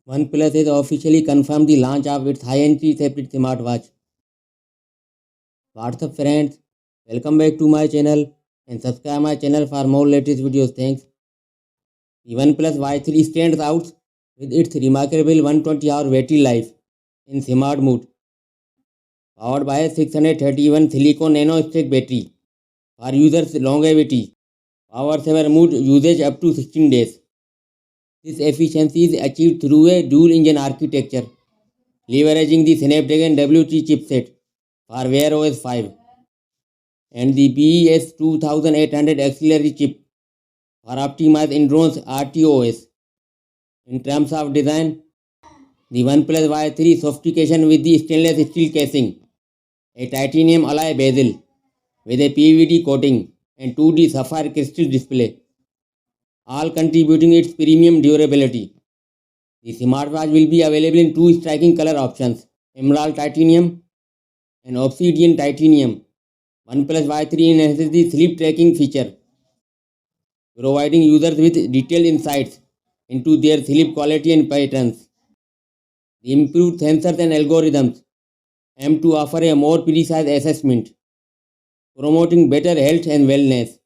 OnePlus has officially confirmed the launch of its high-entry separate smartwatch. What's up friends? Welcome back to my channel and subscribe my channel for more latest videos. Thanks. The OnePlus Y3 stands out with its remarkable 120-hour battery life in smart mode, powered by a 631 silicon nano-stack battery for users' longevity. Power saver mode usage up to 16 days. This efficiency is achieved through a dual-engine architecture, leveraging the Snapdragon W3 chipset for Wear OS 5 and the BES 2800 auxiliary chip for optimized in drones RTOS. In terms of design, the OnePlus Y3 sophistication with the stainless steel casing, a titanium alloy bezel with a PVD coating and 2D sapphire crystal display, all contributing its premium durability. The smartwatch will be available in two striking color options, Emerald Titanium and Obsidian Titanium. OnePlus Y3 enhances the sleep tracking feature, providing users with detailed insights into their sleep quality and patterns. The improved sensors and algorithms aim to offer a more precise assessment, promoting better health and wellness.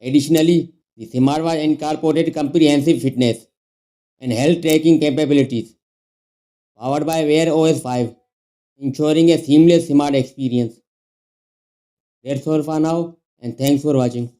Additionally, the smartwatch incorporated comprehensive fitness and health tracking capabilities, powered by Wear OS 5, ensuring a seamless smart experience. That's all for now, and thanks for watching.